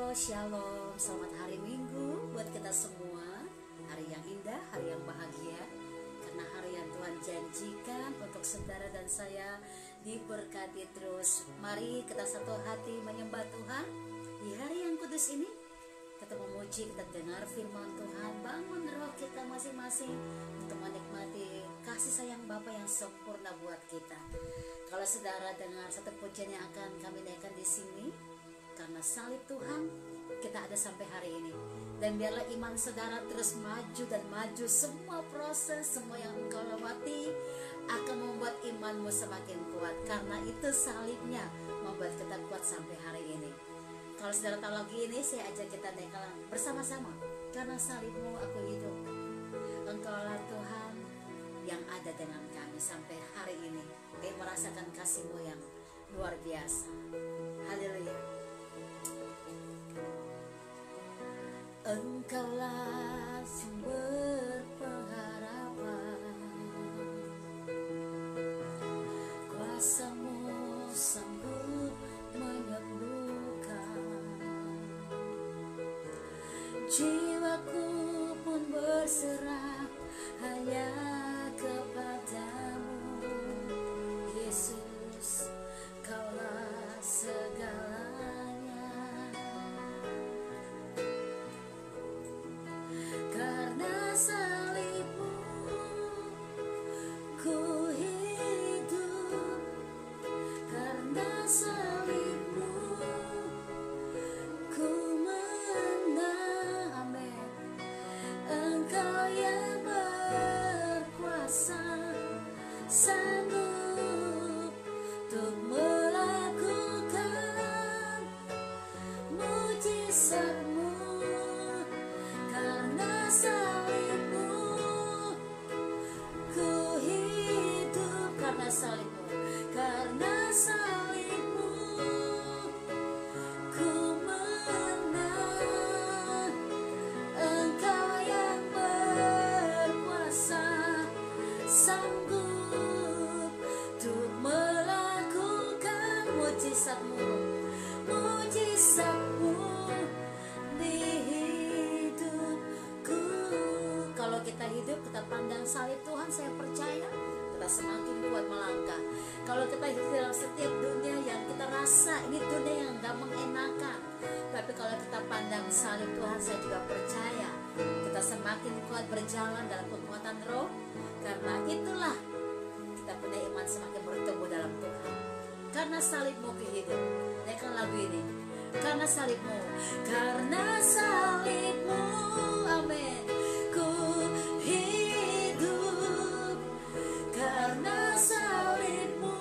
Shalom, selamat hari Minggu buat kita semua. Hari yang indah, hari yang bahagia, karena hari yang Tuhan janjikan untuk saudara dan saya diberkati terus. Mari kita satu hati menyembah Tuhan di hari yang kudus ini. Kita memuji, kita dengar firman Tuhan, bangun roh kita masing-masing untuk menikmati kasih sayang Bapa yang sempurna buat kita. Kalau saudara dengar satu pujian yang akan kami naikkan di sini, karena salib Tuhan kita ada sampai hari ini. Dan biarlah iman saudara terus maju dan maju. Semua proses, semua yang engkau lewati akan membuat imanmu semakin kuat. Karena itu salibnya membuat kita kuat sampai hari ini. Kalau saudara tahu lagi ini, saya ajak kita naikkan bersama-sama. Karena salibmu aku hidup. Engkaulah Tuhan yang ada dengan kami sampai hari ini. Kami merasakan kasih-Mu yang luar biasa. Haleluya. Engkaulah sumber pengharapan, kuasa-Mu sanggup menyembuhkan. Jiwaku pun berserah hanya kepadamu, Yesus, Kaulah segalanya. Karena salibmu ku hidup, karena salibmu ku menang. Amin. Engkau yang berkuasa, sanggup untuk melakukan mujizat-Mu. Karena salibmu ku hidup, karena salibmu, karena salibmu ku menang. Engkau yang berkuasa, sanggup untuk melakukan mujizat-Mu, mujizat-Mu di hidupku. Kalau kita hidup, kita pandang salib Tuhan, saya percaya kita semakin kuat melangkah. Kalau kita hidup dalam setiap dunia yang kita rasa ini dunia yang gak mengenakan, tapi kalau kita pandang salib Tuhan, saya juga percaya kita semakin kuat berjalan dalam kekuatan roh. Karena itulah kita punya iman semakin bertumbuh dalam Tuhan. Karena salibmu ku hidup. Naikkan lagu ini. Karena salibmu, karena salibmu, amin, ku hidup. Karena salibmu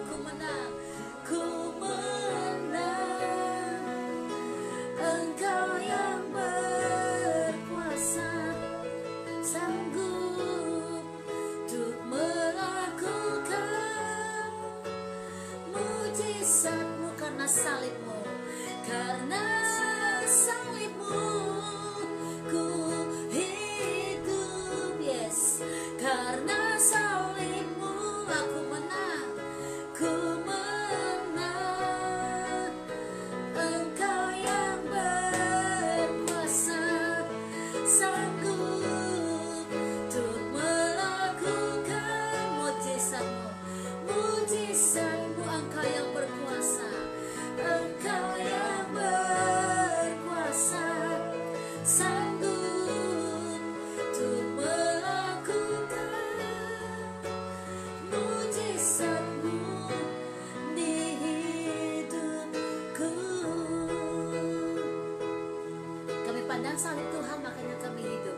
ku menang, ku menang. Engkau yang berkuasa, sanggup untuk melakukan mujizat-Mu. Karena salibmu, karena salibmu ku hidup, yes. Karena salibmu aku menang, ku menang. Engkau yang berkuasa, sanggup untuk melakukan mujizat-Mu, mujizat-Mu. Engkau yang berkuasa, Engkau yang berkuasa, sanggup untuk melakukan mujizat-Mu di hidupku. Kami pandang salib Tuhan, makanya kami hidup.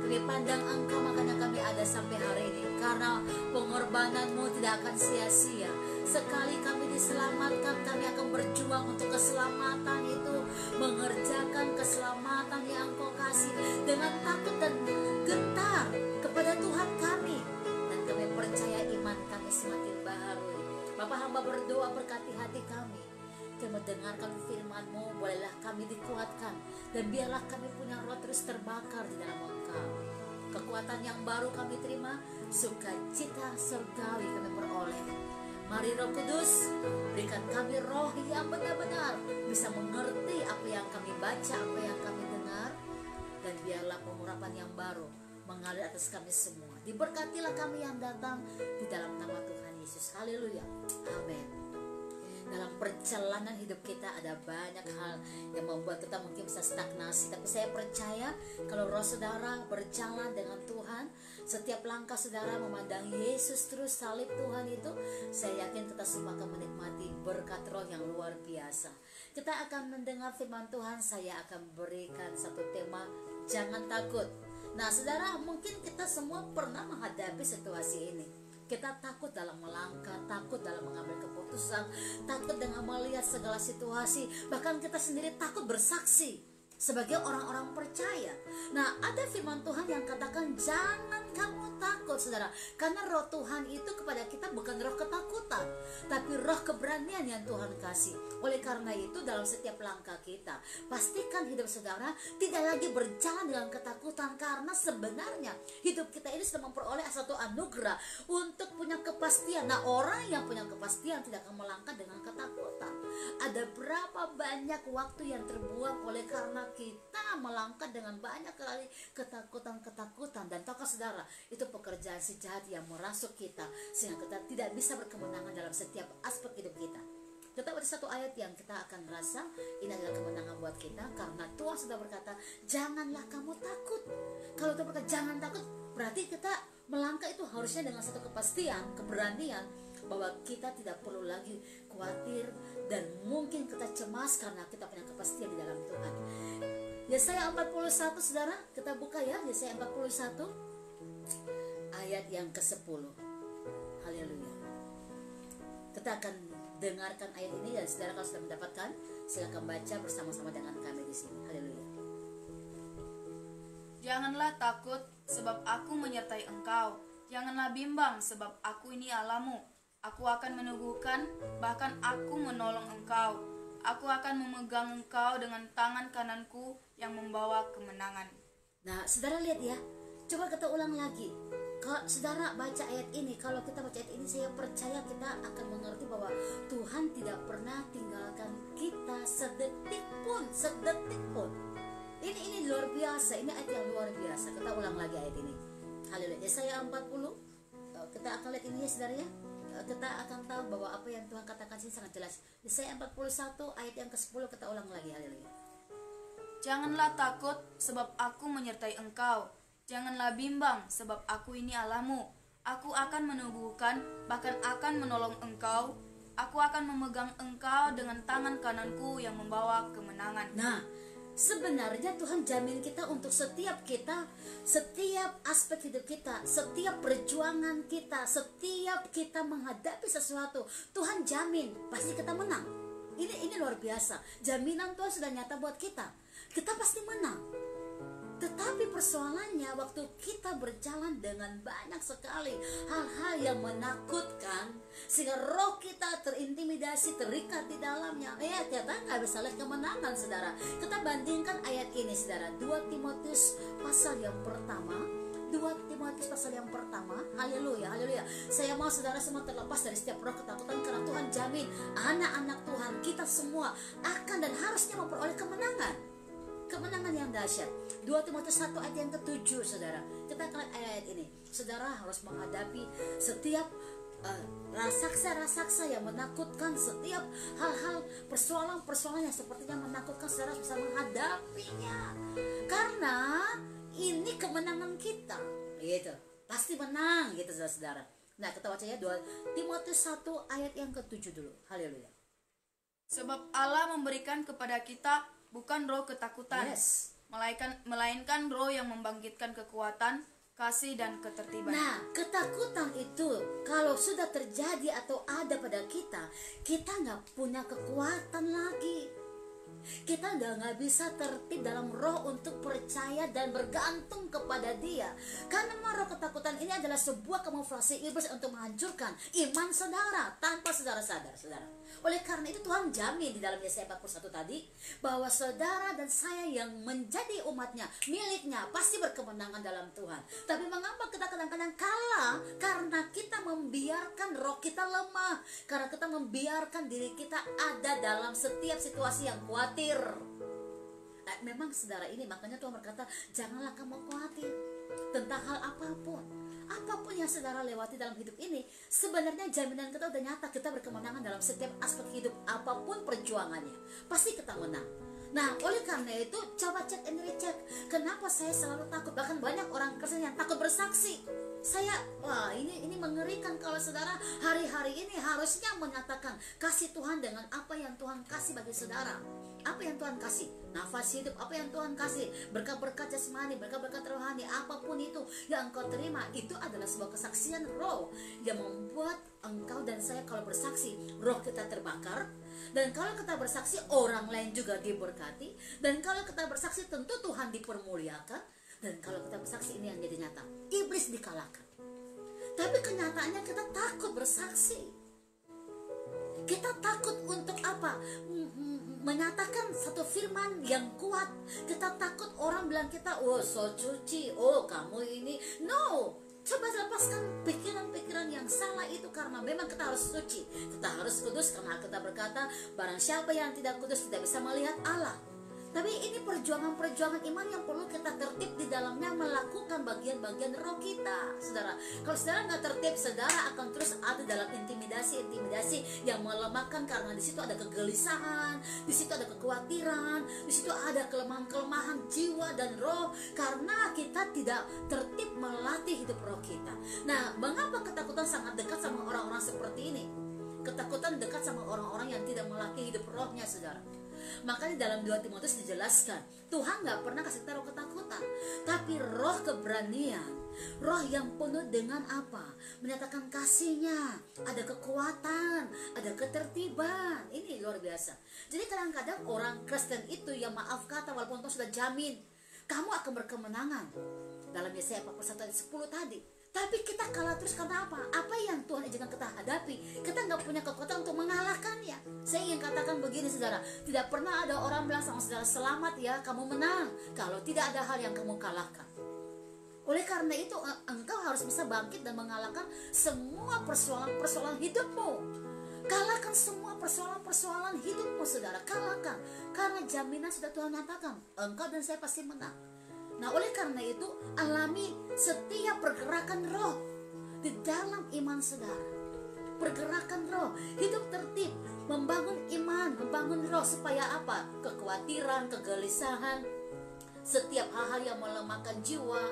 Kami pandang Engkau, makanya kami ada sampai hari ini. Karena pengorbanan-Mu tidak akan sia-sia. Sekali kami diselamatkan, kami akan berjuang untuk keselamatan itu, mengerjakan keselamatan yang Engkau kasih dengan takut dan gentar kepada Tuhan kami. Dan kami percaya iman kami semakin baharui. Bapa, hamba berdoa berkati hati kami. Kami mendengarkan firman-Mu, bolehlah kami dikuatkan, dan biarlah kami punya roh terus terbakar di dalam Engkau. Kekuatan yang baru kami terima, sukacita surgawi kami peroleh. Mari Roh Kudus, berikan kami roh yang benar-benar bisa mengerti apa yang kami baca apa yang kami dengar, dan biarlah pengurapan yang baru mengalir atas kami semua. Diberkatilah kami yang datang di dalam nama Tuhan Yesus. Haleluya. Amin. Dalam perjalanan hidup kita ada banyak hal yang membuat kita mungkin bisa stagnasi, tapi saya percaya kalau roh saudara berjalan dengan Tuhan, setiap langkah saudara memandang Yesus terus, salib Tuhan itu, saya yakin kita semua akan menikmati berkat roh yang luar biasa. Kita akan mendengar firman Tuhan. Saya akan berikan satu tema, jangan takut. Nah saudara, mungkin kita semua pernah menghadapi situasi ini. Kita takut dalam melangkah, takut dalam mengambil keputusan, takut dengan melihat segala situasi, bahkan kita sendiri takut bersaksi sebagai orang-orang percaya. Nah, ada firman Tuhan yang katakan jangan kamu takut, saudara, karena roh Tuhan itu kepada kita bukan roh ketakutan, tapi roh keberanian yang Tuhan kasih. Oleh karena itu dalam setiap langkah kita, pastikan hidup saudara tidak lagi berjalan dengan ketakutan, karena sebenarnya hidup kita ini sudah memperoleh satu anugerah untuk punya kepastian. Nah, orang yang punya kepastian tidak akan melangkah dengan ketakutan. Ada berapa banyak waktu yang terbuang oleh karena kita melangkah dengan banyak kali ketakutan. Dan tahukah saudara, itu pekerjaan si jahat yang merasuk kita sehingga kita tidak bisa berkemenangan dalam setiap aspek hidup kita. Kita baca satu ayat yang kita akan merasa ini adalah kemenangan buat kita, karena Tuhan sudah berkata janganlah kamu takut. Kalau Tuhan berkata jangan takut, berarti kita melangkah itu harusnya dengan satu kepastian, keberanian bahwa kita tidak perlu lagi khawatir dan mungkin kita cemas karena kita punya kepastian di dalam Tuhan. Yesaya 41 saudara, kita buka ya, Yesaya 41 ayat yang ke-10. Haleluya. Kita akan dengarkan ayat ini, dan saudara kalau sudah mendapatkan silakan baca bersama-sama dengan kami di sini. Haleluya. Janganlah takut sebab aku menyertai engkau. Janganlah bimbang sebab aku ini Allahmu. Aku akan meneguhkan, bahkan aku menolong engkau. Aku akan memegang engkau dengan tangan kananku yang membawa kemenangan. Nah, saudara lihat ya. Coba kita ulang lagi. Kalau saudara baca ayat ini, kalau kita baca ayat ini, saya percaya kita akan mengerti bahwa Tuhan tidak pernah tinggalkan kita sedetik pun. Ini luar biasa. Ini ayat yang luar biasa. Kita ulang lagi ayat ini. Haleluya. Yesaya 40. Kita akan lihat ini ya saudara ya. Kita akan tahu bahwa apa yang Tuhan katakan sini sangat jelas. Yesaya 41 ayat yang ke-10 kita ulang lagi. Haleluya. Janganlah takut sebab aku menyertai engkau. Janganlah bimbang sebab aku ini Allahmu. Aku akan meneguhkan, bahkan akan menolong engkau. Aku akan memegang engkau dengan tangan kananku yang membawa kemenangan. Nah, sebenarnya Tuhan jamin kita untuk setiap aspek hidup kita, setiap perjuangan kita, setiap kita menghadapi sesuatu, Tuhan jamin pasti kita menang. Ini luar biasa. Jaminan Tuhan sudah nyata buat kita. Kita pasti menang. Tetapi persoalannya waktu kita berjalan dengan banyak sekali hal-hal yang menakutkan, sehingga roh kita terintimidasi, terikat di dalamnya, kita nggak bisa lihat kemenangan saudara. Kita bandingkan ayat ini saudara, 2 Timotius pasal yang pertama. Haleluya, haleluya. Saya mau saudara semua terlepas dari setiap roh ketakutan, karena Tuhan jamin anak-anak Tuhan kita semua akan dan harusnya memperoleh kemenangan yang dahsyat. 2 Timotius 1 ayat yang ke-7 saudara. Kita akan lihat ayat ini. Saudara harus menghadapi setiap raksasa yang menakutkan, setiap hal-hal persoalan yang sepertinya menakutkan, saudara bisa menghadapinya. Karena ini kemenangan kita. Gitu. Pasti menang gitu saudara. Nah, kita baca ya 2 Timotius 1 ayat yang ke-7 dulu. Haleluya. Sebab Allah memberikan kepada kita bukan roh ketakutan, Yes. melainkan roh yang membangkitkan kekuatan, kasih, dan ketertiban. Nah, ketakutan itu kalau sudah terjadi atau ada pada kita nggak punya kekuatan lagi. Kita nggak bisa tertib dalam roh untuk percaya dan bergantung kepada Dia. Karena roh ketakutan ini adalah sebuah kamuflase iblis untuk menghancurkan iman saudara tanpa saudara sadar, saudara. Oleh karena itu Tuhan jamin di dalam Yesaya 41 tadi bahwa saudara dan saya yang menjadi umatnya, miliknya, pasti berkemenangan dalam Tuhan. Tapi mengapa kita kadang-kadang kalah? Karena kita membiarkan roh kita lemah, karena kita membiarkan diri kita ada dalam setiap situasi yang khawatir. Memang saudara ini, makanya Tuhan berkata, janganlah kamu khawatir tentang hal apapun. Apapun yang saudara lewati dalam hidup ini, sebenarnya jaminan kita udah nyata. Kita berkemenangan dalam setiap aspek hidup, apapun perjuangannya, pasti kita menang. Nah, oleh karena itu, coba cek and recheck. Kenapa saya selalu takut? Bahkan banyak orang Kristen yang takut bersaksi. Wah, ini mengerikan kalau saudara hari-hari ini harusnya menyatakan kasih Tuhan dengan apa yang Tuhan kasih bagi saudara. Apa yang Tuhan kasih? Nafas hidup, apa yang Tuhan kasih? Berkat-berkat jasmani, berkat-berkat rohani, apapun itu yang engkau terima, itu adalah sebuah kesaksian roh yang membuat engkau dan saya kalau bersaksi, roh kita terbakar. Dan kalau kita bersaksi, orang lain juga diberkati. Dan kalau kita bersaksi, tentu Tuhan dipermuliakan. Dan kalau kita bersaksi, ini yang jadi nyata, iblis dikalahkan. Tapi kenyataannya kita takut bersaksi. Kita takut untuk apa? Menyatakan satu firman yang kuat. Kita takut orang bilang kita, oh so cuci, oh kamu ini. No, coba lepaskan pikiran-pikiran yang salah itu, karena memang kita harus suci, kita harus kudus, karena kita berkata barang siapa yang tidak kudus tidak bisa melihat Allah. Tapi ini perjuangan-perjuangan iman yang perlu kita tertib di dalamnya, melakukan bagian-bagian roh kita, saudara. Kalau saudara nggak tertib, saudara akan terus ada dalam intimidasi yang melemahkan, karena di situ ada kegelisahan, di situ ada kekhawatiran, di situ ada kelemahan-kelemahan jiwa dan roh, karena kita tidak tertib melatih hidup roh kita. Nah, mengapa ketakutan sangat dekat sama orang-orang seperti ini? Ketakutan dekat sama orang-orang yang tidak melatih hidup rohnya, saudara. Makanya dalam 2 Timotius dijelaskan, Tuhan gak pernah kasih taruh ketakutan, tapi roh keberanian, roh yang penuh dengan apa? Menyatakan kasihnya, ada kekuatan, ada ketertiban. Ini luar biasa. Jadi kadang-kadang orang Kristen itu yang maaf kata, walaupun Tuhan sudah jamin kamu akan berkemenangan dalam Yesaya 41 ayat 10 tadi, tapi kita kalah terus karena apa? Apa yang Tuhan izinkan kita hadapi, kita nggak punya kekuatan untuk mengalahkannya. Saya ingin katakan begini, saudara, tidak pernah ada orang bilang sama saudara, selamat ya kamu menang, kalau tidak ada hal yang kamu kalahkan. Oleh karena itu, engkau harus bisa bangkit dan mengalahkan semua persoalan-persoalan hidupmu. Kalahkan semua persoalan-persoalan hidupmu, saudara, kalahkan. Karena jaminan sudah Tuhan nyatakan, engkau dan saya pasti menang. Nah, oleh karena itu, alami setiap pergerakan roh di dalam iman saudara. Pergerakan roh, hidup tertib, membangun iman, membangun roh, supaya apa? Kekhawatiran, kegelisahan, setiap hal-hal yang melemahkan jiwa,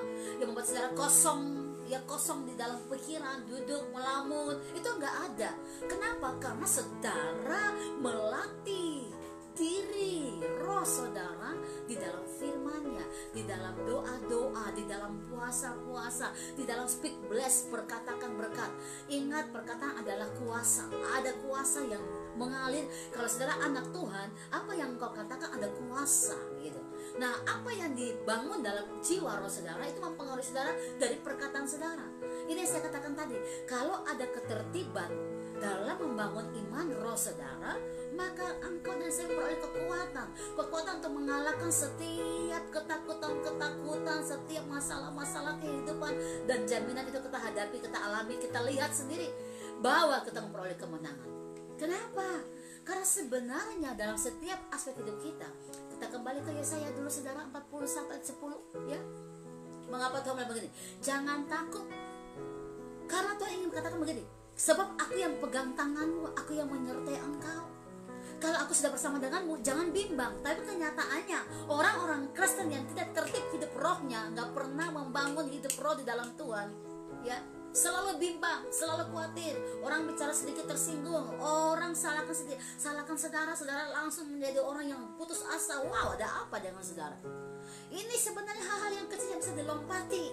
yang membuat saudara kosong, ya kosong di dalam pikiran, duduk melamun, itu enggak ada. Kenapa? Karena saudara melatih diri roh saudara di dalam firman-Nya, di dalam doa-doa, di dalam puasa-puasa, di dalam speak bless, perkatakan berkat. Ingat, perkataan adalah kuasa. Ada kuasa yang mengalir. Kalau saudara anak Tuhan, apa yang kau katakan ada kuasa gitu. Nah, apa yang dibangun dalam jiwa roh saudara itu mempengaruhi saudara dari perkataan saudara. Ini yang saya katakan tadi, kalau ada ketertiban dalam membangun iman roh saudara, maka engkau dan saya beroleh kekuatan untuk mengalahkan setiap ketakutan, setiap masalah-masalah kehidupan, dan jaminan itu kita hadapi, kita alami, kita lihat sendiri bahwa kita memperoleh kemenangan. Kenapa? Karena sebenarnya dalam setiap aspek hidup kita kembali ke Yesaya dulu, saudara, 41 ayat 10 ya. Mengapa Tuhan bilang begini? Jangan takut, karena Tuhan ingin katakan begini, sebab aku yang pegang tanganmu, aku yang menyertai engkau. Kalau aku sudah bersama denganmu, jangan bimbang. Tapi kenyataannya, orang-orang Kristen yang tidak tertib hidup rohnya, nggak pernah membangun hidup roh di dalam Tuhan, ya, selalu bimbang, selalu khawatir. Orang bicara sedikit tersinggung, orang salahkan sedikit, salahkan saudara langsung menjadi orang yang putus asa. Wow, ada apa dengan saudara? Ini sebenarnya hal-hal yang kecil yang bisa dilompati,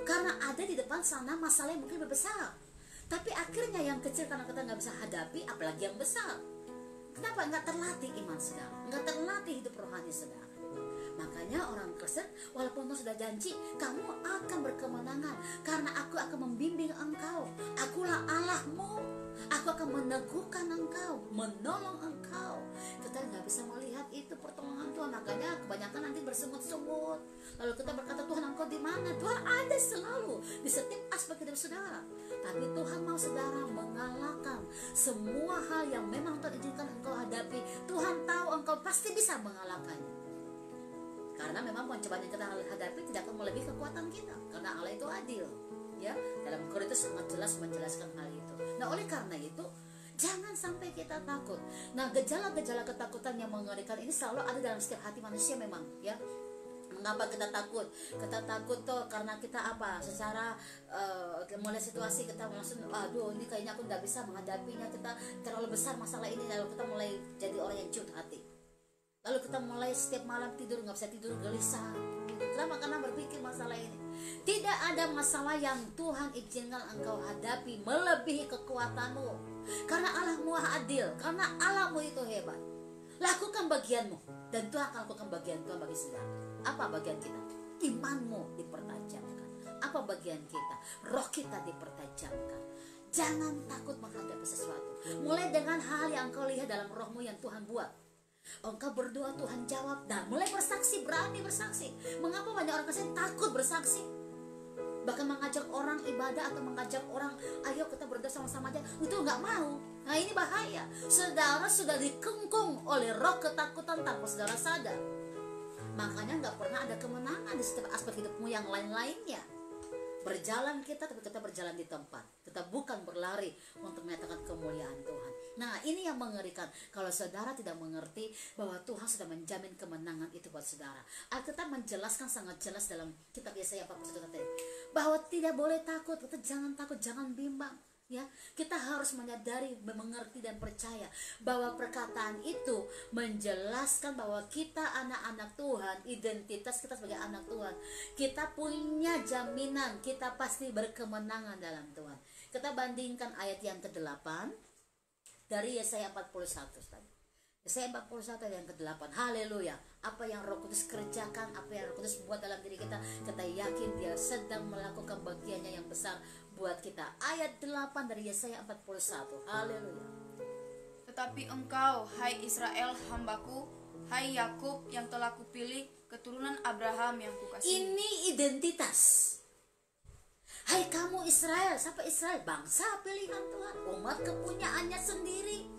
karena ada di depan sana masalah yang mungkin lebih besar. Tapi akhirnya yang kecil karena kita nggak bisa hadapi, apalagi yang besar. Kenapa? Nggak terlatih iman saudara, nggak terlatih hidup rohani saudara. Makanya orang Kristen, walaupun Tuhan sudah janji, kamu akan berkemenangan, karena aku akan membimbing engkau. Akulah Allahmu, aku akan meneguhkan engkau, menolong engkau. Kita nggak bisa melihat itu pertolongan Tuhan, makanya kebanyakan nanti bersungut-sungut. Lalu kita berkata, Tuhan engkau di mana? Tuhan ada selalu di setiap aspek hidup saudara. Tapi Tuhan mau saudara mengalahkan semua hal yang memang Tuhan izinkan engkau hadapi. Tuhan tahu engkau pasti bisa mengalahkannya. Karena memang pencobaan yang kita hadapi tidak akan melebihi kekuatan kita, karena Allah itu adil. Ya, dalam Korintus sangat jelas menjelaskan hal itu. Nah, oleh karena itu jangan sampai kita takut. Nah, gejala-gejala ketakutan yang mengerikan ini selalu ada dalam setiap hati manusia memang, ya. Mengapa kita takut? Kita takut tuh karena kita apa? Secara mulai situasi kita langsung, aduh ini kayaknya aku nggak bisa menghadapinya, kita terlalu besar masalah ini, lalu kita mulai jadi orang yang cut hati. Lalu kita mulai setiap malam tidur nggak bisa tidur, gelisah. Kenapa? Karena berpikir masalah ini. Tidak ada masalah yang Tuhan izinkan engkau hadapi melebihi kekuatanmu. Karena Allah Maha Adil, karena Allahmu itu hebat. Lakukan bagianmu dan Tuhan akan lakukan bagian Tuhan bagi saudara. Apa bagian kita? Imanmu dipertajamkan. Apa bagian kita? Roh kita dipertajamkan. Jangan takut menghadapi sesuatu. Mulai dengan hal yang engkau lihat dalam rohmu yang Tuhan buat. Engkau berdoa, Tuhan jawab, dan mulai bersaksi, berani bersaksi. Mengapa banyak orang Kristen takut bersaksi? Bahkan mengajak orang ibadah atau mengajak orang, ayo kita berdoa sama-sama aja, itu nggak mau. Nah, ini bahaya. Saudara sudah dikengkung oleh roh ketakutan tanpa saudara sadar. Makanya nggak pernah ada kemenangan di setiap aspek hidupmu yang lain-lainnya. Berjalan kita, tapi kita berjalan di tempat. Kita bukan berlari untuk menyatakan kemuliaan Tuhan. Nah, ini yang mengerikan. Kalau saudara tidak mengerti bahwa Tuhan sudah menjamin kemenangan itu buat saudara. Alkitab menjelaskan sangat jelas dalam kitab Yesaya 41 tadi, bahwa tidak boleh takut. Kita jangan takut, jangan bimbang. Ya, kita harus menyadari, mengerti dan percaya bahwa perkataan itu menjelaskan bahwa kita anak-anak Tuhan, identitas kita sebagai anak Tuhan. Kita punya jaminan, kita pasti berkemenangan dalam Tuhan. Kita bandingkan ayat yang ke-8 dari Yesaya 41 tadi. Yesaya 41 yang ke-8. Haleluya. Apa yang Roh Kudus kerjakan, apa yang Roh Kudus buat dalam diri kita, kita yakin Dia sedang melakukan bagiannya yang besar buat kita. Ayat 8 dari Yesaya 41. Haleluya. Tetapi engkau, hai Israel hambaku, hai Yakub yang telah kupilih, keturunan Abraham yang kukasihi. Ini identitas. Hai kamu Israel. Siapa Israel? Bangsa pilihan Tuhan, umat kepunyaannya sendiri.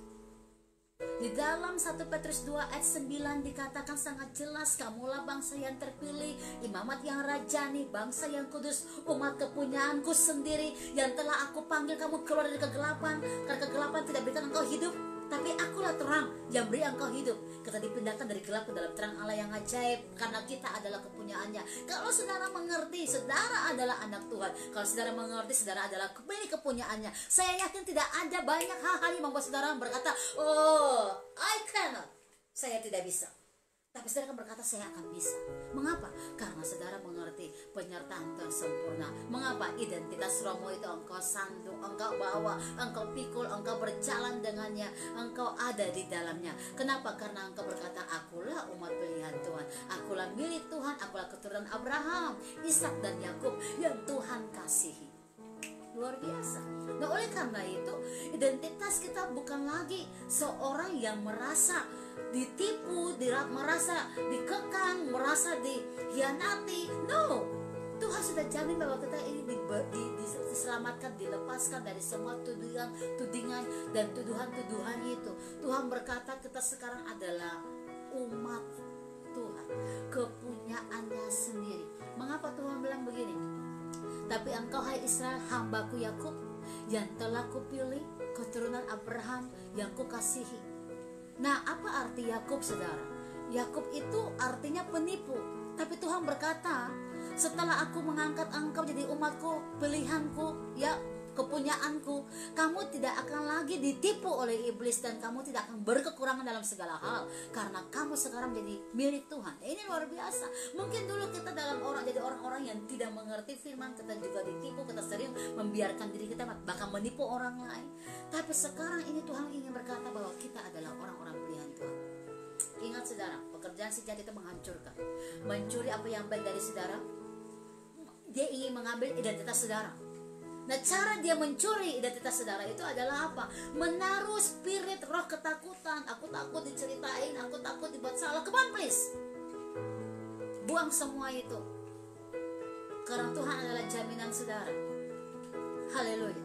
Di dalam 1 Petrus 2 ayat 9 dikatakan sangat jelas, kamulah bangsa yang terpilih, imamat yang rajani, bangsa yang kudus, umat kepunyaanku sendiri, yang telah aku panggil kamu keluar dari kegelapan. Karena kegelapan tidak berikan engkau hidup, tapi akulah terang yang beri engkau hidup. Kita dipindahkan dari gelap ke dalam terang Allah yang ajaib, karena kita adalah kepunyaannya. Kalau saudara mengerti, saudara adalah anak Tuhan. Kalau saudara mengerti, saudara adalah milik kepunyaannya. Saya yakin tidak ada banyak hal-hal yang membuat saudara berkata, oh, I cannot, saya tidak bisa. Tapi saudara akan berkata, saya akan bisa. Mengapa? Karena saudara mengerti penyertaan Tuhan sempurna. Mengapa? Identitas rohmu itu engkau sandung, engkau bawa, engkau pikul, engkau berjalan dengannya, engkau ada di dalamnya. Kenapa? Karena engkau berkata, akulah umat pilihan Tuhan, akulah milik Tuhan, akulah keturunan Abraham, Ishak dan Yakub yang Tuhan kasihi. Luar biasa. Nah, oleh karena itu, identitas kita bukan lagi seorang yang merasa ditipu, merasa dikekang, merasa dihianati. No, Tuhan sudah jamin bahwa kita ini diselamatkan, dilepaskan dari semua tudingan dan tuduhan-tuduhan itu. Tuhan berkata kita sekarang adalah umat Tuhan, kepunyaannya sendiri. Mengapa Tuhan bilang begini? Tapi engkau hai Israel, hambaku Yakub yang telah kupilih, keturunan Abraham yang kukasihi. Nah, apa arti Yakub, saudara? Yakub itu artinya penipu. Tapi Tuhan berkata, setelah aku mengangkat engkau jadi umatku, pilihanku, ya, kepunyaanku, kamu tidak akan lagi ditipu oleh iblis dan kamu tidak akan berkekurangan dalam segala hal, karena kamu sekarang menjadi milik Tuhan. Ini luar biasa. Mungkin dulu kita jadi orang-orang yang tidak mengerti firman, kita juga ditipu, kita sering membiarkan diri kita bahkan menipu orang lain. Tapi sekarang ini Tuhan ingin berkata bahwa kita adalah orang-orang pilihan Tuhan. Ingat saudara, pekerjaan si jahat itu menghancurkan, mencuri apa yang baik dari saudara. Dia ingin mengambil identitas saudara. Nah, cara dia mencuri identitas saudara itu adalah apa? Menaruh spirit roh ketakutan. Aku takut diceritain, aku takut dibuat salah. Come on please, buang semua itu, karena Tuhan adalah jaminan saudara. Haleluya.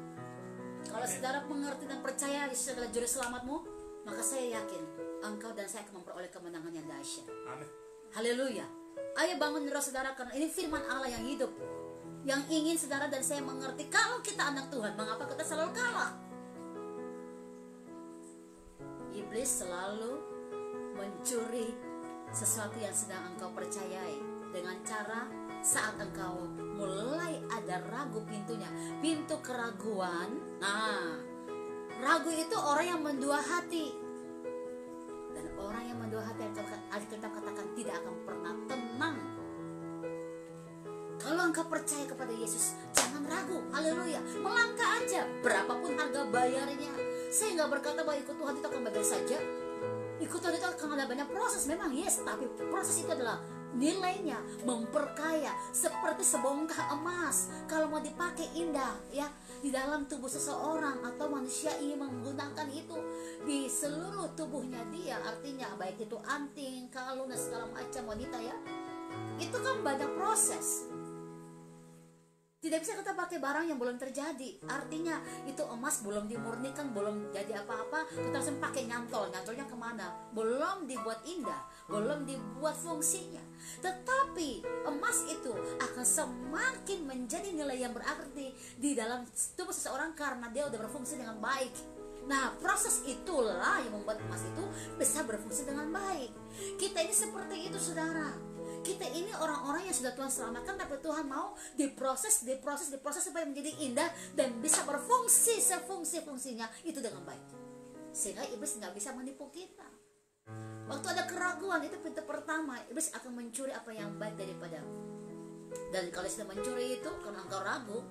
Kalau saudara mengerti dan percaya Yesus adalah juru selamatmu, maka saya yakin engkau dan saya akan memperoleh kemenangan yang dahsyat. Amin. Haleluya. Ayo bangun roh saudara, karena ini firman Allah yang hidup, yang ingin saudara dan saya mengerti. Kalau kita anak Tuhan, mengapa kita selalu kalah? Iblis selalu mencuri sesuatu yang sedang engkau percayai dengan cara saat engkau mulai ada ragu pintunya, pintu keraguan. Nah, ragu itu orang yang mendua hati, dan orang yang mendua hati Alkitab katakan tidak akan pernah tenang. Kalau engkau percaya kepada Yesus, jangan ragu, haleluya, melangkah aja, berapapun harga bayarnya. Saya nggak berkata bahwa ikut Tuhan itu akan baik saja. Ikut Tuhan itu akan ada banyak proses, memang yes, tapi proses itu adalah nilainya memperkaya, seperti sebongkah emas. Kalau mau dipakai indah ya di dalam tubuh seseorang, atau manusia ingin menggunakan itu di seluruh tubuhnya dia, artinya baik itu anting, kalung dan segala macam wanita ya, itu kan banyak proses. Tidak bisa kita pakai barang yang belum terjadi. Artinya itu emas belum dimurnikan, belum jadi apa-apa, kita langsung pakai nyantol. Nyantolnya kemana? Belum dibuat indah, belum dibuat fungsinya. Tetapi emas itu akan semakin menjadi nilai yang berarti di dalam tubuh seseorang karena dia udah berfungsi dengan baik. Nah, proses itulah yang membuat emas itu bisa berfungsi dengan baik. Kita ini seperti itu, saudara. Kita ini orang-orang yang sudah Tuhan selamatkan, tapi Tuhan mau diproses supaya menjadi indah dan bisa berfungsi sefungsi-fungsinya itu dengan baik, sehingga iblis nggak bisa menipu kita. Waktu ada keraguan, itu pintu pertama, iblis akan mencuri apa yang baik daripadamu. Dan kalau sudah mencuri itu karena engkau ragu,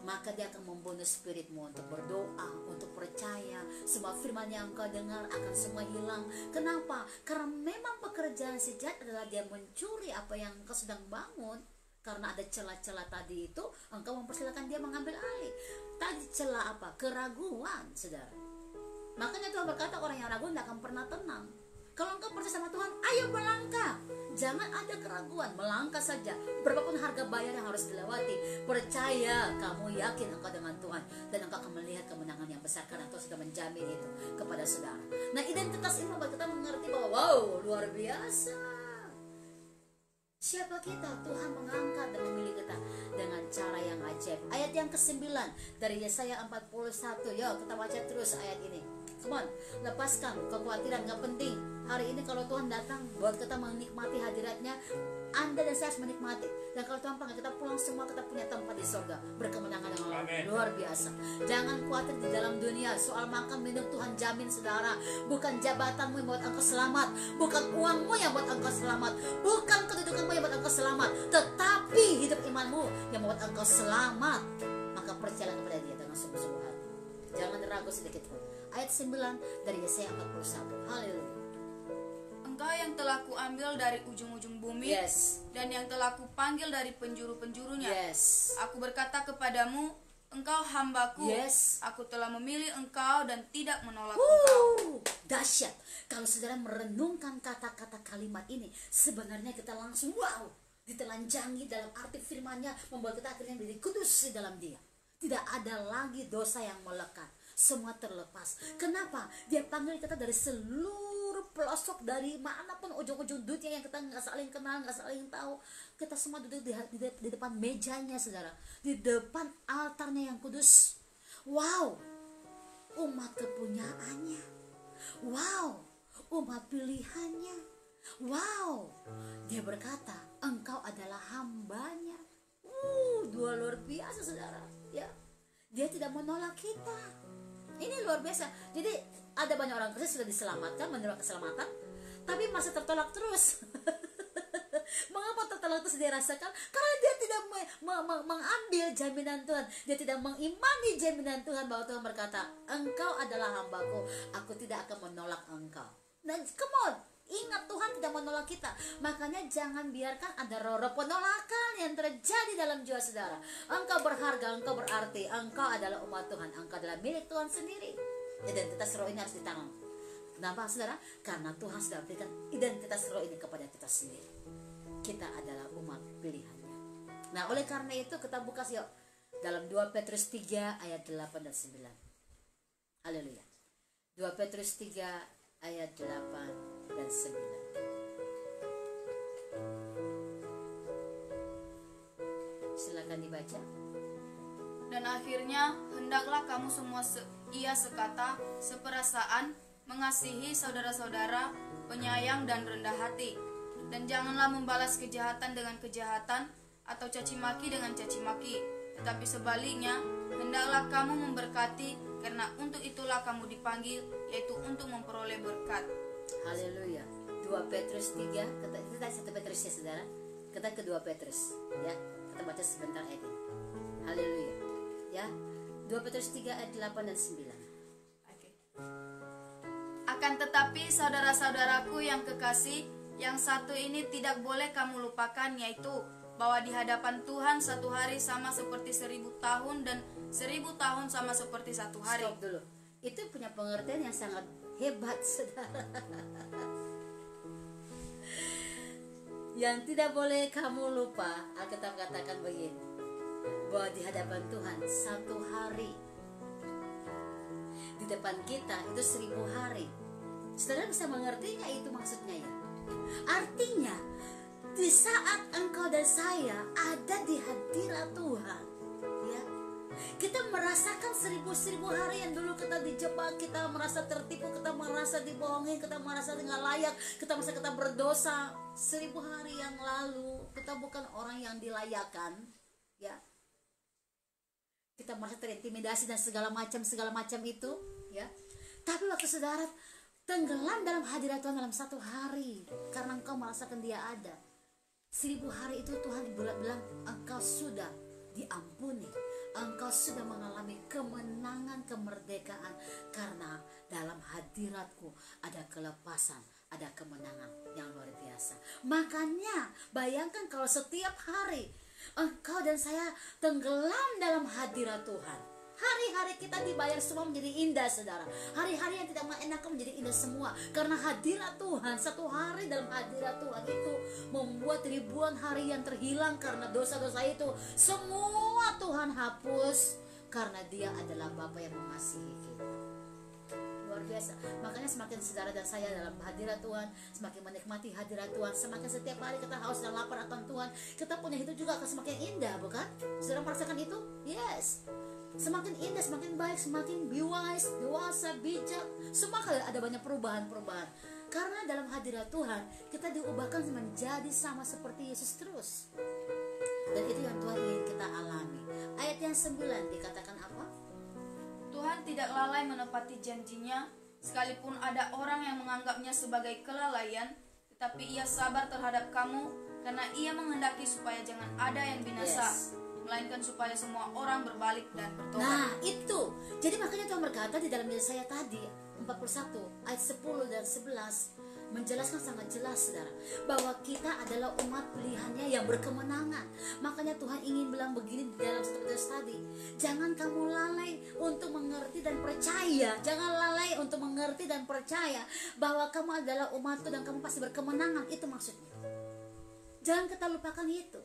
maka dia akan membunuh spiritmu untuk berdoa, untuk percaya. Semua firman yang engkau dengar akan semua hilang. Kenapa? Karena memang pekerjaan si jahat adalah dia mencuri apa yang engkau sedang bangun. Karena ada celah-celah tadi itu, engkau mempersilakan dia mengambil alih. Tadi celah apa? Keraguan, saudara. Makanya Tuhan berkata orang yang ragu tidak akan pernah tenang. Kalau engkau percaya sama Tuhan, ayo melangkah. Jangan ada keraguan, melangkah saja. Berapapun harga bayar yang harus dilewati, percaya, kamu yakin engkau dengan Tuhan, dan engkau akan melihat kemenangan yang besar karena Tuhan sudah menjamin itu kepada saudara. Nah, identitas ini membuat kita mengerti bahwa wow, luar biasa. Siapa kita? Tuhan mengangkat dan memilih kita dengan cara yang ajaib. Ayat yang ke-9 dari Yesaya 41. Yuk kita baca terus ayat ini. Come on, lepaskan kekhawatiran, gak penting. Hari ini kalau Tuhan datang buat kita menikmati hadiratnya, Anda dan saya harus menikmati. Dan kalau Tuhan panggil kita pulang, semua kita punya tempat di surga, berkemenangan yang luar biasa. Jangan khawatir di dalam dunia soal makan minum, Tuhan jamin saudara. Bukan jabatanmu yang buat engkau selamat, bukan uangmu yang buat engkau selamat, bukan kedudukanmu yang buat engkau selamat, tetapi hidup imanmu yang membuat engkau selamat. Maka percayalah kepada Dia dengan sungguh-sungguh hati. Jangan ragu sedikit pun. Ayat 9 dari Yesaya 41. Haleluya. Engkau yang telah kuambil dari ujung-ujung bumi, Yes. dan yang telah kupanggil dari penjuru-penjurunya. Yes. Aku berkata kepadamu, engkau hambaku. Yes. Aku telah memilih engkau dan tidak menolak engkau. Dahsyat. Kalau saudara merenungkan kata-kata kalimat ini, sebenarnya kita langsung wow, ditelanjangi dalam arti firman-Nya, membuat kita akhirnya menjadi kudus di dalam Dia. Tidak ada lagi dosa yang melekat, semua terlepas. Kenapa? Dia panggil kita dari seluruh pelosok, dari manapun ujung-ujung dunia yang kita nggak saling kenal, nggak saling tahu. Kita semua duduk di depan mejanya, saudara, di depan altarnya yang kudus. Wow, umat kepunyaannya. Wow, umat pilihannya. Wow, dia berkata, engkau adalah hambanya. Dua luar biasa, saudara. Ya, dia tidak menolak kita. Ini luar biasa. Jadi ada banyak orang Kristen sudah diselamatkan, menerima keselamatan, tapi masih tertolak terus. Mengapa tertolak terus dia rasakan? Karena dia tidak mengambil jaminan Tuhan. Dia tidak mengimani jaminan Tuhan bahwa Tuhan berkata, engkau adalah hambaku, aku tidak akan menolak engkau. Dan come on, ingat Tuhan tidak menolak kita. Makanya jangan biarkan ada roh-roh penolakan yang terjadi dalam jiwa saudara. Engkau berharga, engkau berarti, engkau adalah umat Tuhan, engkau adalah milik Tuhan sendiri. Identitas roh ini harus ditanam. Kenapa, saudara? Karena Tuhan sudah berikan identitas roh ini kepada kita sendiri. Kita adalah umat pilihannya. Nah, oleh karena itu kita buka yuk dalam 2 Petrus 3 ayat 8 dan 9. Haleluya. 2 Petrus 3 ayat 8 dan 9. Silakan dibaca. Dan akhirnya, hendaklah kamu semua ia sekata, seperasaan, mengasihi saudara-saudara, penyayang dan rendah hati. Dan janganlah membalas kejahatan dengan kejahatan, atau caci maki dengan caci maki. Tetapi sebaliknya, hendaklah kamu memberkati, karena untuk itulah kamu dipanggil, yaitu untuk memperoleh berkat. Haleluya. 2 Petrus 3, kita 1 Petrus ya saudara. Kita ke 2 Petrus ya. Kita baca sebentar ayat ini. Haleluya. Ya. 2 Petrus 3 ayat 8 dan 9. Oke. Akan tetapi saudara-saudaraku yang kekasih, yang satu ini tidak boleh kamu lupakan, yaitu bahwa di hadapan Tuhan satu hari sama seperti 1000 tahun, dan 1000 tahun sama seperti satu hari. Stop dulu. Itu punya pengertian yang sangat hebat saudara. Yang tidak boleh kamu lupa, Alkitab katakan begini, bahwa di hadapan Tuhan satu hari, di depan kita itu 1000 hari. Saudara bisa mengerti nggak itu maksudnya ya? Artinya di saat engkau dan saya ada di hadirat Tuhan, ya, kita merasakan 1000 hari yang dulu kita dijebak, kita merasa tertipu, kita merasa dibohongin, kita merasa nggak layak, kita merasa kita berdosa. 1000 hari yang lalu kita bukan orang yang dilayakan, ya. Kita merasa terintimidasi dan segala macam itu, ya. Tapi waktu saudara tenggelam dalam hadirat Tuhan dalam satu hari, karena engkau merasakan Dia ada. 1000 hari itu Tuhan bilang engkau sudah diampuni, engkau sudah mengalami kemenangan, kemerdekaan, karena dalam hadiratku ada kelepasan, ada kemenangan yang luar biasa. Makanya bayangkan kalau setiap hari engkau dan saya tenggelam dalam hadirat Tuhan. Hari-hari kita dibayar semua menjadi indah saudara. Hari-hari yang tidak mengenakan menjadi indah semua, karena hadirat Tuhan. Satu hari dalam hadirat Tuhan itu membuat ribuan hari yang terhilang, karena dosa-dosa itu semua Tuhan hapus, karena Dia adalah Bapa yang mengasihi kita. Luar biasa. Makanya semakin saudara dan saya dalam hadirat Tuhan, semakin menikmati hadirat Tuhan, semakin setiap hari kita haus dan lapar akan Tuhan, kita punya hidup juga akan semakin indah, bukan? Saudara merasakan itu? Yes. Semakin indah, semakin baik, semakin wise, dewasa, bijak. Semua kali ada banyak perubahan-perubahan. Karena dalam hadirat Tuhan kita diubahkan menjadi sama seperti Yesus terus. Dan itu yang Tuhan ingin kita alami. Ayat yang 9 dikatakan apa? Tuhan tidak lalai menepati janjinya, sekalipun ada orang yang menganggapnya sebagai kelalaian, tetapi Ia sabar terhadap kamu, karena Ia menghendaki supaya jangan ada yang binasa, melainkan supaya semua orang berbalik dan bertobat. Nah itu, jadi makanya Tuhan berkata di dalam Yesaya tadi 41 ayat 10 dan 11 menjelaskan sangat jelas saudara, bahwa kita adalah umat pilihannya yang berkemenangan. Makanya Tuhan ingin bilang begini di dalam 1 Petrus tadi, jangan kamu lalai untuk mengerti dan percaya. Jangan lalai untuk mengerti dan percaya bahwa kamu adalah umatku dan kamu pasti berkemenangan. Itu maksudnya. Jangan kita lupakan itu.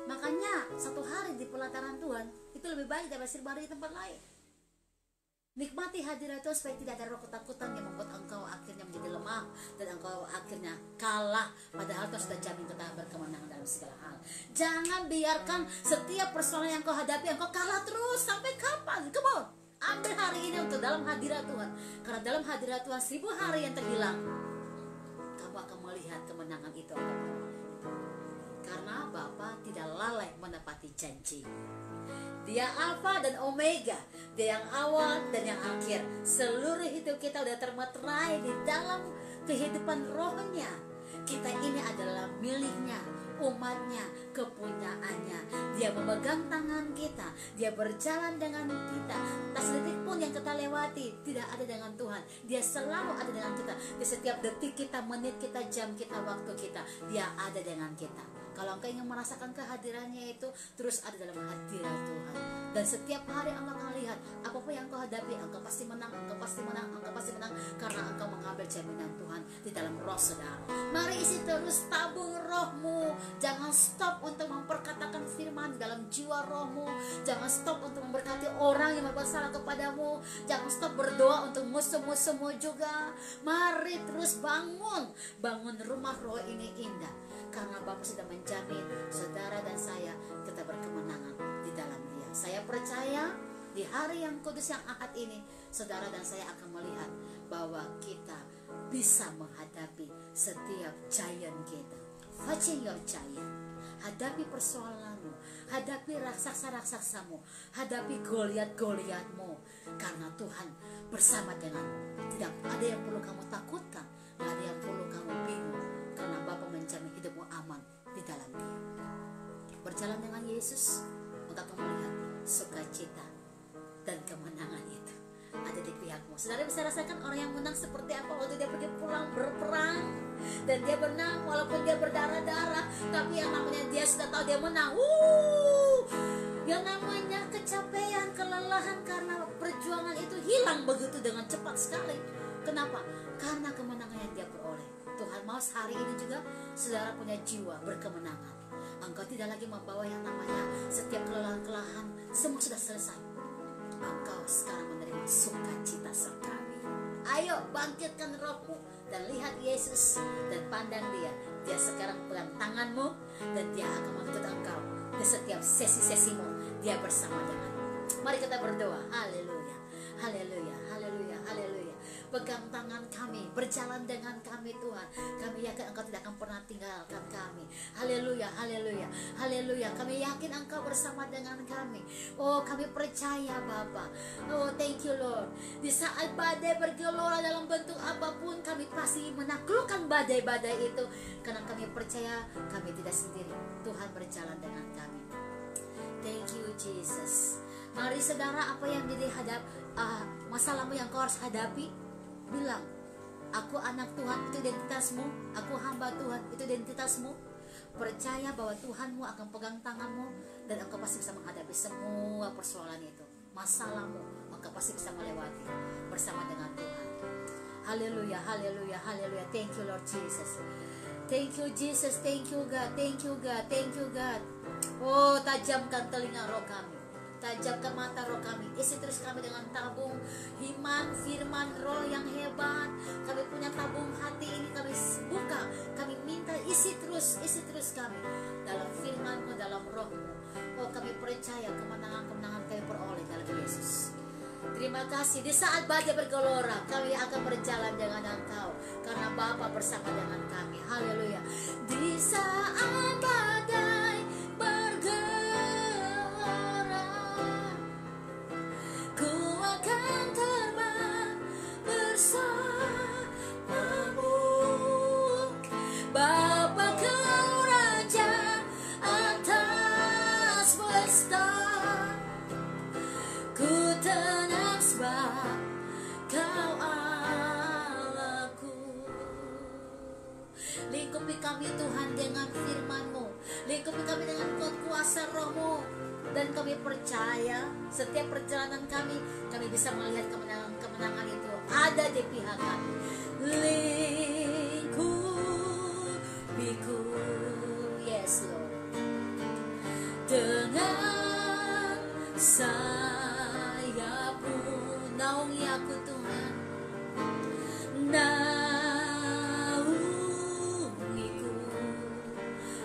Makanya satu hari di pelataran Tuhan itu lebih baik daripada 1000 hari di tempat lain. Nikmati hadirat Tuhan supaya tidak ada roh ketakutan yang membuat engkau akhirnya menjadi lemah dan engkau akhirnya kalah, padahal Tuhan sudah jamin kita berkemenangan dalam segala hal. Jangan biarkan setiap persoalan yang engkau hadapi engkau kalah terus. Sampai kapan? Come on, ambil hari ini untuk dalam hadirat Tuhan, karena dalam hadirat Tuhan 1000 hari yang terhilang kamu akan melihat kemenangan itu akan beroleh. Karena Bapa tidak lalai menepati janji. Dia Alfa dan Omega, Dia yang awal dan yang akhir. Seluruh hidup kita udah termeterai di dalam kehidupan rohnya. Kita ini adalah miliknya, umatnya, kepunyaannya. Dia memegang tangan kita, Dia berjalan dengan kita. Tak sedetik pun yang kita lewati tidak ada dengan Tuhan. Dia selalu ada dengan kita. Di setiap detik kita, menit kita, jam kita, waktu kita, Dia ada dengan kita. Kalau engkau ingin merasakan kehadirannya itu, terus ada dalam hadirat Tuhan. Dan setiap hari engkau akan lihat, apapun yang engkau hadapi, engkau pasti menang, engkau pasti menang, engkau pasti menang, karena engkau mengambil jaminan Tuhan di dalam roh saudara. Mari isi terus tabung rohmu Jangan stop untuk memperkatakan firman dalam jiwa rohmu. Jangan stop untuk memberkati orang yang berbuat salah kepadamu. Jangan stop berdoa untuk musuh-musuhmu juga. Mari terus bangun rumah roh ini indah, karena Bapa sudah menjamin saudara dan saya kita berkemenangan di dalam Dia. Saya percaya di hari yang kudus yang Ahad ini, saudara dan saya akan melihat bahwa kita bisa menghadapi setiap giant kita. Facing your giant. Hadapi persoalanmu, hadapi raksasa-raksasamu, hadapi Goliat-Goliatmu, karena Tuhan bersama denganmu. Tidak ada yang perlu kamu takutkan, tidak ada yang perlu kamu bingung, karena Bapa menjamin hidupmu aman di dalam Dia. Berjalan dengan Yesus, maka kamu melihat sukacita dan kemenangan itu ada di pihakmu. Saudara bisa rasakan orang yang menang seperti apa waktu dia pergi pulang berperang dan dia menang, walaupun dia berdarah-darah, tapi yang namanya dia sudah tahu dia menang. Yang namanya kecapean, kelelahan karena perjuangan itu hilang begitu dengan cepat sekali. Kenapa? Karena kemenangan yang dia peroleh. Tuhan mau hari ini juga saudara punya jiwa berkemenangan. Engkau tidak lagi membawa yang namanya setiap kelelahan-kelelahan, semua sudah selesai. Engkau sekarang menerima sukacita sekali. Ayo bangkitkan rohmu dan lihat Yesus dan pandang Dia. Dia sekarang pegang tanganmu dan Dia akan menuntut engkau di setiap sesi-sesimu. Dia bersama denganmu. Mari kita berdoa. Haleluya, haleluya, haleluya, haleluya. Pegang tangan kami, berjalan dengan kami Tuhan. Kami yakin Engkau tidak akan pernah tinggalkan kami. Haleluya, haleluya, haleluya. Kami yakin Engkau bersama dengan kami. Oh, kami percaya Bapa. Oh, thank you Lord. Di saat badai bergelora dalam bentuk apapun, kami pasti menaklukkan badai-badai itu, karena kami percaya kami tidak sendiri. Tuhan berjalan dengan kami. Thank you Jesus. Mari saudara, apa yang jadi masalahmu yang kau harus hadapi, bilang, aku anak Tuhan, itu identitasmu. Aku hamba Tuhan, itu identitasmu. Percaya bahwa Tuhanmu akan pegang tanganmu, dan engkau pasti bisa menghadapi semua persoalan itu. Masalahmu, engkau pasti bisa melewati bersama dengan Tuhan. Haleluya, haleluya, haleluya. Thank you Lord Jesus. Thank you Jesus, thank you God, thank you God, thank you God. Oh, tajamkan telinga roh kami, tajamkan mata roh kami. Isi terus kami dengan tabung iman, firman, roh yang hebat. Kami punya tabung hati ini, kami buka. Kami minta isi terus kami dalam firman-Mu, dalam roh-Mu. Oh, kami percaya kemenangan-kemenangan kami peroleh dalam Yesus. Terima kasih. Di saat badai bergelora, kami akan berjalan dengan Engkau, karena Bapa bersama dengan kami. Haleluya. Di saat badai bergelora, ku akan terbang bersamamu. Bapa, Kau Raja atas semesta. Ku tenang sebab Kau Allahku. Lingkupi kami Tuhan dengan firman-Mu, lingkupi kami dengan kuasa Roh-Mu, dan kami percaya setiap perjalanan kami bisa melihat kemenangan itu ada di pihak kami. Lingkupiku, yes Lord, dengan sayap-Mu, naungi aku Tuhan, naungiku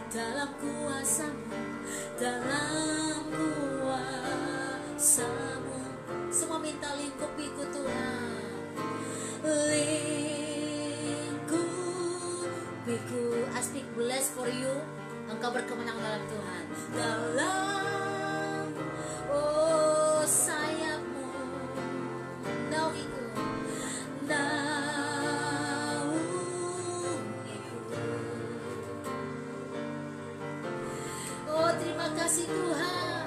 dalam kuasa-Mu, dalam kuasa-Mu. Semua minta lingkupiku Tuhan, lingkupiku. I speak bless for you. Engkau berkemenangan dalam Tuhan, dalam sayap-Mu, naungiku, naungiku. Oh, terima kasih Tuhan,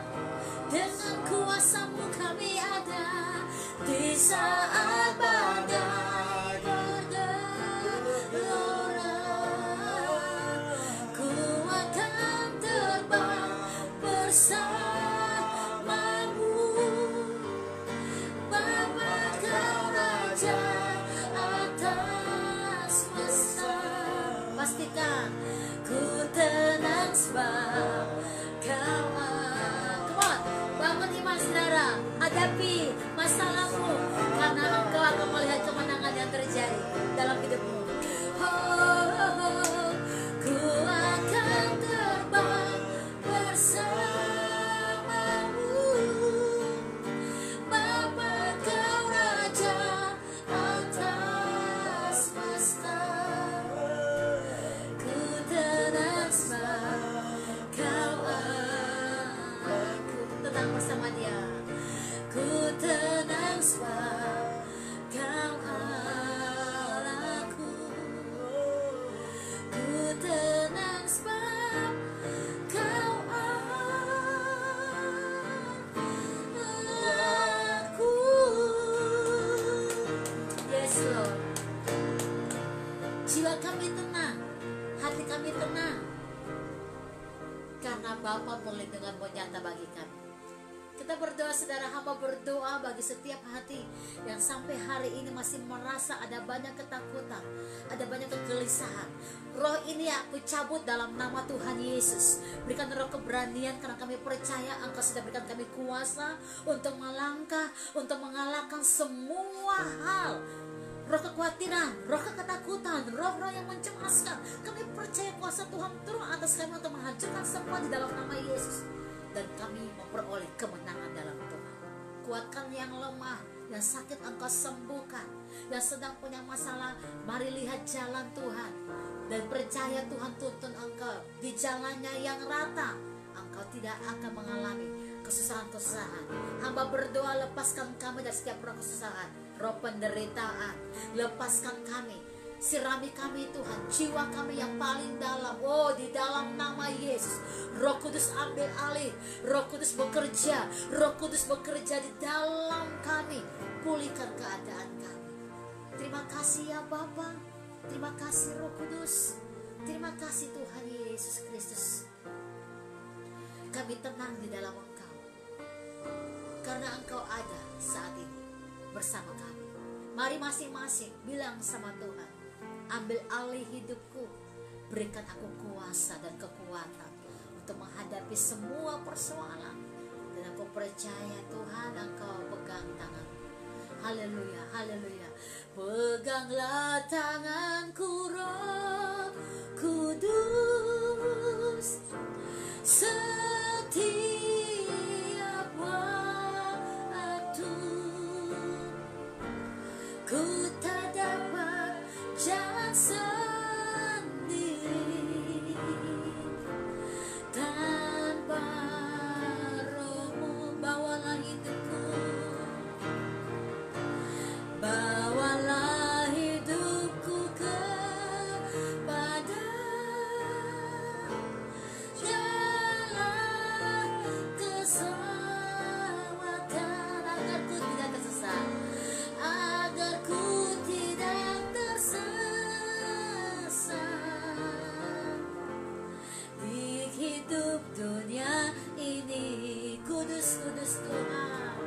dengan kuasa-Mu kami ada di saat badai bergelora. Ku akan terbang bersamamu. Bapa, Kau Raja atas semesta. pastikan ku tenang sebab kau come on, bangun iman saudara, hadapi masalahmu karena engkau akan melihat kemenangan yang terjadi dalam hidupmu. Ku akan terbang bersamamu, Bapa kau Raja atas semesta. Ku tenang sebab kau aku tenang bersama dia. Ku tenang sebab kau Allahku. Ku tenang sebab kau Allahku. Yes Lord. Jiwa kami tenang, hati kami tenang, karena Bapa perlindunganmu nyata bagi kami. Kita berdoa saudara, hamba berdoa bagi setiap hati yang sampai hari ini masih merasa ada banyak ketakutan, ada banyak kegelisahan. Roh ini aku cabut dalam nama Tuhan Yesus. Berikan roh keberanian karena kami percaya Engkau sudah berikan kami kuasa untuk melangkah, untuk mengalahkan semua hal. Roh kekhawatiran, roh ketakutan, roh-roh yang mencemaskan, kami percaya kuasa Tuhan turun atas kami untuk menghancurkan semua di dalam nama Yesus. Dan kami memperoleh kemenangan dalam Tuhan. Kuatkan yang lemah, yang sakit Engkau sembuhkan, yang sedang punya masalah, mari lihat jalan Tuhan dan percaya Tuhan tuntun engkau di jalannya yang rata. Engkau tidak akan mengalami kesusahan-kesusahan. Hamba berdoa, lepaskan kami dari setiap roh kesusahan, roh penderitaan. Lepaskan kami, sirami kami Tuhan, jiwa kami yang paling dalam. Oh, di dalam nama Yesus, Roh Kudus ambil alih, Roh Kudus bekerja, Roh Kudus bekerja di dalam kami. Pulihkan keadaan kami. Terima kasih ya Bapa, terima kasih Roh Kudus, terima kasih Tuhan Yesus Kristus. Kami tenang di dalam Engkau, karena Engkau ada saat ini bersama kami. Mari masing-masing bilang sama Tuhan, ambil alih hidupku, berikan aku kuasa dan kekuatan untuk menghadapi semua persoalan. Dan aku percaya Tuhan Engkau pegang tangan. Haleluya, haleluya. Peganglah tanganku Roh Kudus, setiap waktu ku tak dapat jalan sendiri tanpa Roh-Mu. Bawalah hidupku, bawalah hidupku kepada jalan keselamatan, agar ku tidak tersesat, agar ku tidak tersesat di hidup dunia ini. Kudus, kudus Tuhan,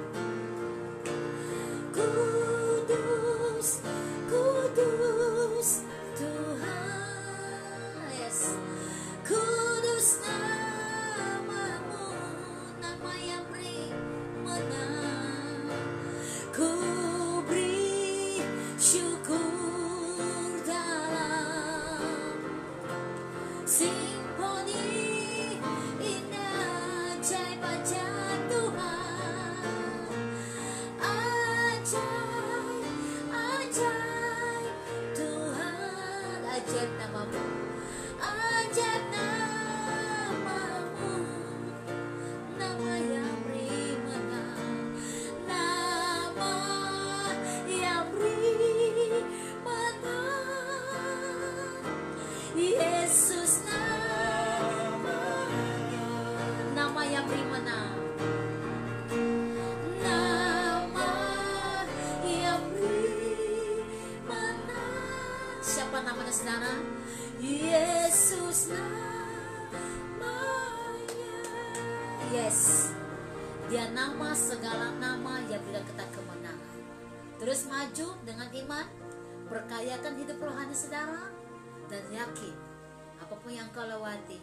kudus, kudus Tuhan. Yes, kudus namamu, nama yang beri menang. Ku beri syukur dalam simfoni indah ajaib-ajaib Tuhan. Ajaib, ajaib Tuhan, ajaib namamu, ajaib namamu, nama yang beri menang, nama yang beri menang. Yesus nama yang beri menang, nama yang beri menang. Siapa namanya saudara? Yesus namanya. Yes, dia nama segala nama yang berikan kita kemenangan. Terus maju dengan iman, perkayakan hidup rohani saudara, dan yakin Apapun yang kau lewati,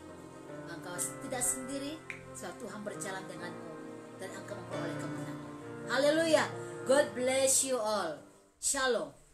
engkau tidak sendiri, sebab Tuhan berjalan denganmu dan engkau memperoleh kemenangan. Haleluya. God bless you all. Shalom.